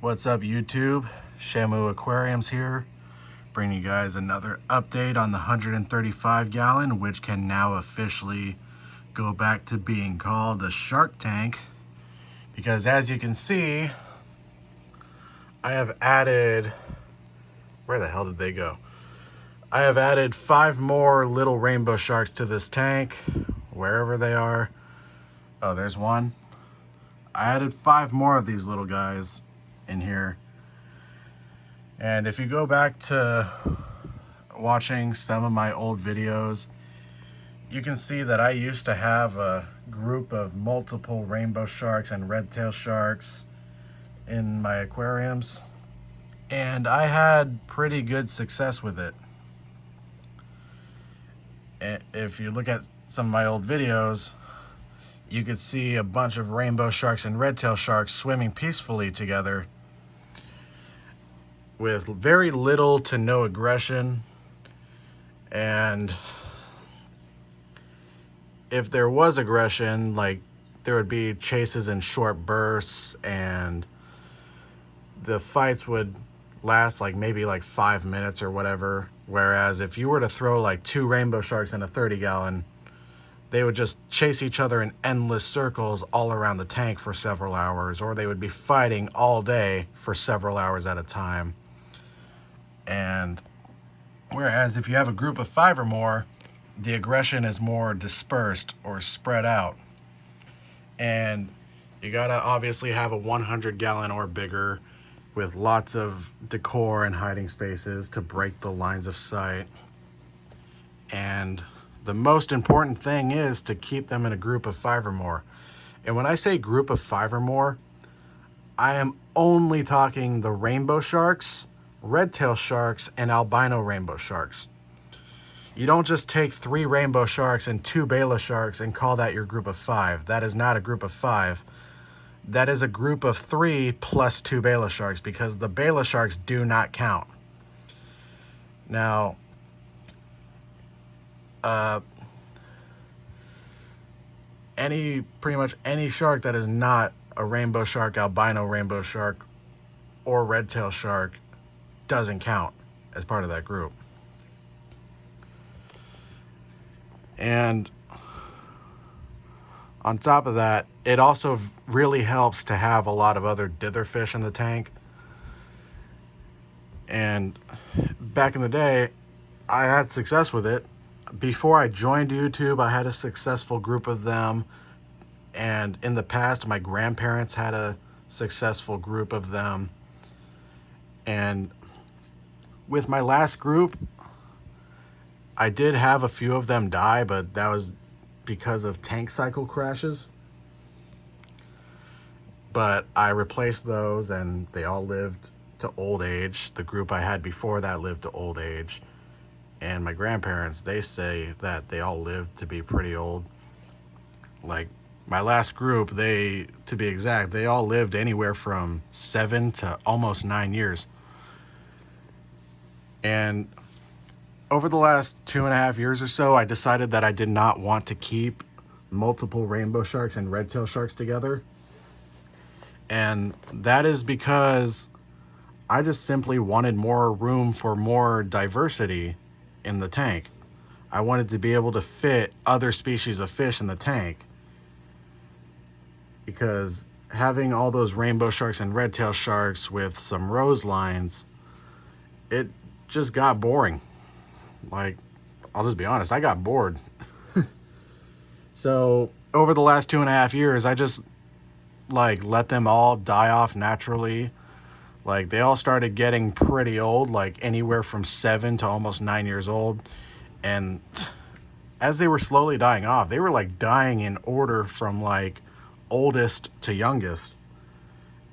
What's up, YouTube? Shamu Aquariums here, bringing you guys another update on the 135 gallon, which can now officially go back to being called a shark tank, because as you can see, I have added, where the hell did they go? I have added 5 more little rainbow sharks to this tank, wherever they are. Oh, there's one. I added 5 more of these little guys in here. And if you go back to watching some of my old videos, you can see that I used to have a group of multiple rainbow sharks and redtail sharks in my aquariums, and I had pretty good success with it. If you look at some of my old videos, you could see a bunch of rainbow sharks and redtail sharks swimming peacefully together with very little to no aggression. And if there was aggression, like, there would be chases in short bursts, and the fights would last maybe 5 minutes or whatever. Whereas if you were to throw like 2 rainbow sharks in a 30 gallon, they would just chase each other in endless circles all around the tank for several hours, or they would be fighting all day for several hours at a time. And whereas if you have a group of 5 or more, the aggression is more dispersed or spread out. And you gotta obviously have a 100 gallon or bigger with lots of decor and hiding spaces to break the lines of sight. And the most important thing is to keep them in a group of 5 or more. And when I say group of 5 or more, I am only talking the rainbow sharks, redtail sharks, and albino rainbow sharks. You don't just take 3 rainbow sharks and 2 Bala sharks and call that your group of 5. That is not a group of 5. That is a group of 3 plus 2 Bala sharks, because the Bala sharks do not count. Now, pretty much any shark that is not a rainbow shark, albino rainbow shark, or redtail shark doesn't count as part of that group. And on top of that, it also really helps to have a lot of other dither fish in the tank. And back in the day, I had success with it. Before I joined YouTube, I had a successful group of them. And in the past, my grandparents had a successful group of them. And with my last group, I did have a few of them die, but that was because of tank cycle crashes. But I replaced those, and they all lived to old age. The group I had before that lived to old age. And my grandparents, they say that they all lived to be pretty old. Like, my last group, to be exact, they all lived anywhere from 7 to almost 9 years. And over the last 2.5 years or so, I decided that I did not want to keep multiple rainbow sharks and redtail sharks together. And that is because I just simply wanted more room for more diversity in the tank. I wanted to be able to fit other species of fish in the tank, because having all those rainbow sharks and redtail sharks with some roselines, it just got boring. Like, I'll just be honest, I got bored. So over the last 2.5 years, I just let them all die off naturally. Like, they all started getting pretty old, like anywhere from 7 to almost 9 years old. And as they were slowly dying off, they were dying in order from oldest to youngest.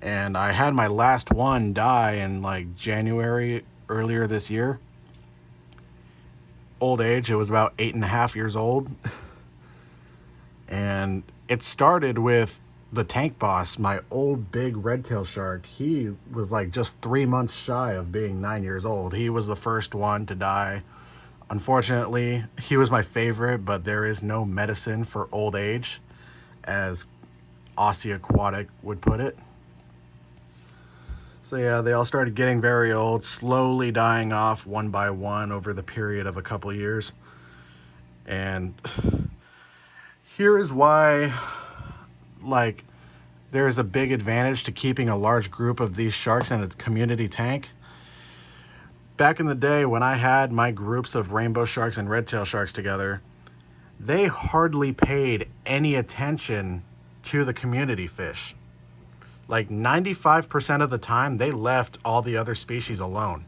And I had my last one die in January earlier this year. Old age, it was about 8.5 years old. And it started with the tank boss, my old big redtail shark. He was just 3 months shy of being 9 years old. He was the first one to die. Unfortunately, he was my favorite, but there is no medicine for old age, as Aussie Aquatic would put it. So yeah, they all started getting very old, slowly dying off one by one over the period of a couple years. And here is why, like, there is a big advantage to keeping a large group of these sharks in a community tank. Back in the day when I had my groups of rainbow sharks and redtail sharks together, they hardly paid any attention to the community fish. Like 95% of the time, they left all the other species alone.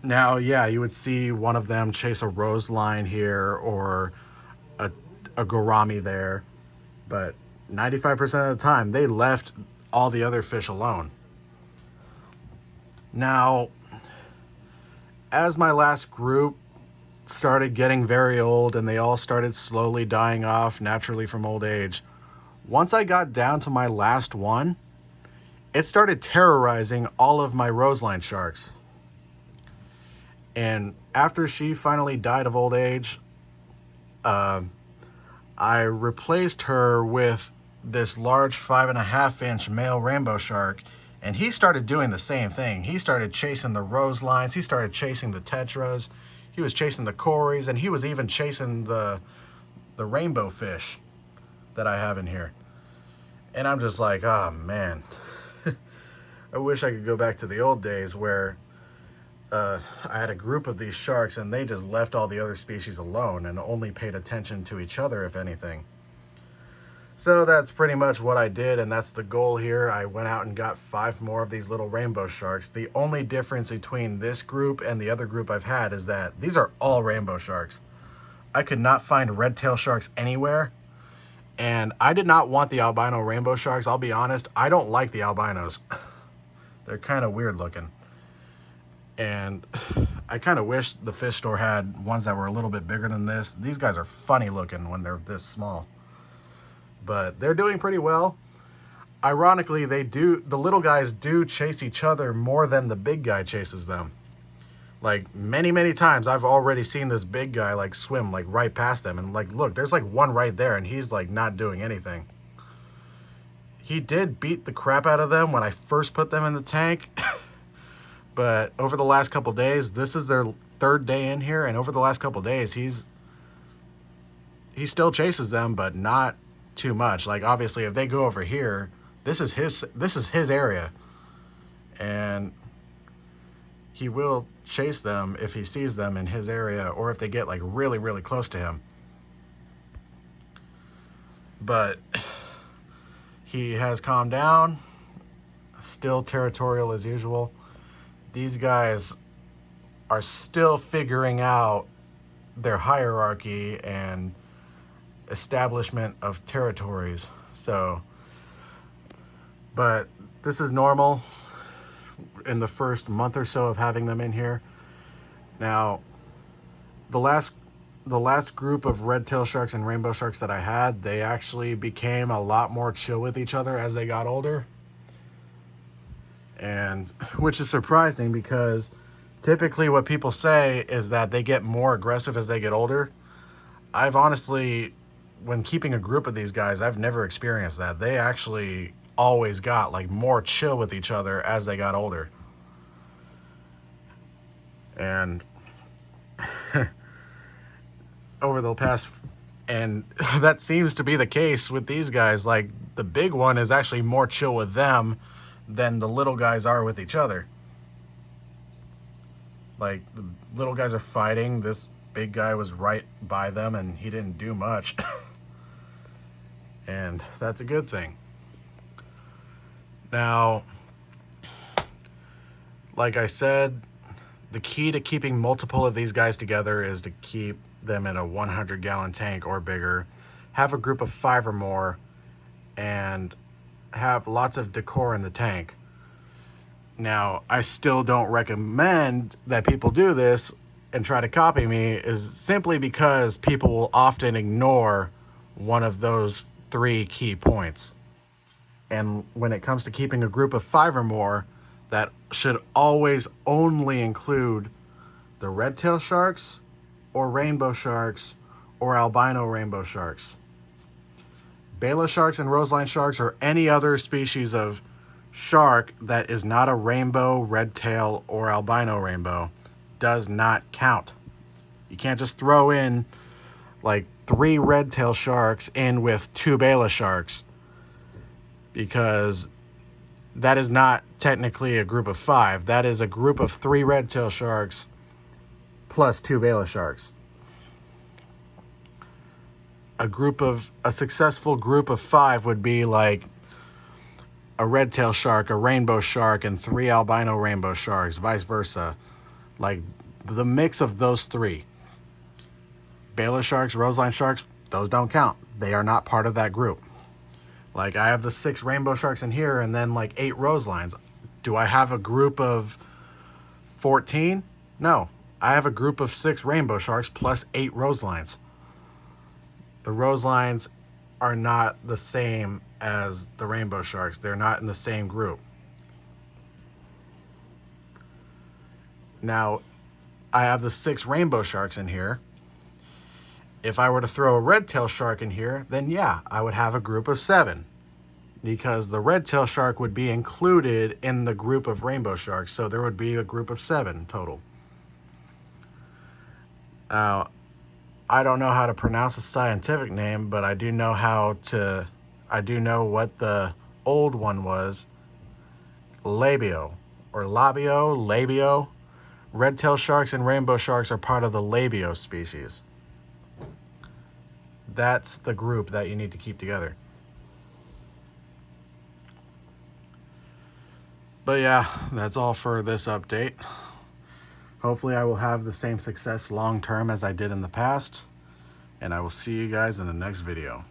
Now, yeah, you would see one of them chase a roseline here or a gourami there, but 95% of the time, they left all the other fish alone. Now, as my last group started getting very old and they all started slowly dying off naturally from old age, once I got down to my last one, it started terrorizing all of my roseline sharks. And after she finally died of old age, I replaced her with this large 5.5-inch male rainbow shark, and he started doing the same thing. He started chasing the roselines, he started chasing the tetras, he was chasing the cories, and he was even chasing the rainbow fish that I have in here. And I'm just like, oh man, I wish I could go back to the old days where I had a group of these sharks and they just left all the other species alone and only paid attention to each other, if anything. So that's pretty much what I did, and that's the goal here. I went out and got 5 more of these little rainbow sharks. The only difference between this group and the other group I've had is that these are all rainbow sharks. I could not find redtail sharks anywhere, and I did not want the albino rainbow sharks. I'll be honest, I don't like the albinos. They're kind of weird looking. And I kind of wish the fish store had ones that were a little bit bigger than this. These guys are funny looking when they're this small. But they're doing pretty well. Ironically, the little guys do chase each other more than the big guy chases them. Like many times I've already seen this big guy like swim like right past them, and like look, there's like one right there and he's like not doing anything. He did beat the crap out of them when I first put them in the tank. But over the last couple days, this is their 3rd day in here, and over the last couple days he still chases them, but not too much. Like obviously if they go over here, this is his area, and he will chase them if he sees them in his area or if they get like really close to him. But he has calmed down, still territorial as usual. These guys are still figuring out their hierarchy and establishment of territories. So, but this is normal in the first month or so of having them in here. Now, the last group of redtail sharks and rainbow sharks that I had, they actually became a lot more chill with each other as they got older. And which is surprising because typically what people say is that they get more aggressive as they get older. I've honestly, when keeping a group of these guys, I've never experienced that. They actually always got like more chill with each other as they got older. And over the past, and that seems to be the case with these guys. Like the big one is actually more chill with them than the little guys are with each other. Like the little guys are fighting, this big guy was right by them and he didn't do much. And that's a good thing. Now, like I said, the key to keeping multiple of these guys together is to keep them in a 100-gallon tank or bigger, have a group of 5 or more, and have lots of decor in the tank. Now, I still don't recommend that people do this and try to copy me, is simply because people will often ignore one of those 3 key points. And when it comes to keeping a group of 5 or more, that should always only include the redtail sharks or rainbow sharks or albino rainbow sharks. Bala sharks and roseline sharks or any other species of shark that is not a rainbow, redtail, or albino rainbow does not count. You can't just throw in like 3 redtail sharks in with 2 Bala sharks, because that is not technically a group of 5. That is a group of 3 redtail sharks plus 2 Bala sharks. A successful group of 5 would be like a redtail shark, a rainbow shark, and 3 albino rainbow sharks, vice versa. Like the mix of those 3. Bala sharks, roseline sharks, those don't count. They are not part of that group. Like I have the 6 rainbow sharks in here and then like 8 roselines. Do I have a group of 14? No. I have a group of 6 rainbow sharks plus 8 roselines. The roselines are not the same as the rainbow sharks. They're not in the same group. Now, I have the 6 rainbow sharks in here. If I were to throw a redtail shark in here, then yeah, I would have a group of 7. Because the redtail shark would be included in the group of rainbow sharks. So there would be a group of 7 total. Now, I don't know how to pronounce the scientific name, but I do know what the old one was. Labio. Redtail sharks and rainbow sharks are part of the labio species. That's the group that you need to keep together. But yeah, that's all for this update. Hopefully I will have the same success long term as I did in the past. And I will see you guys in the next video.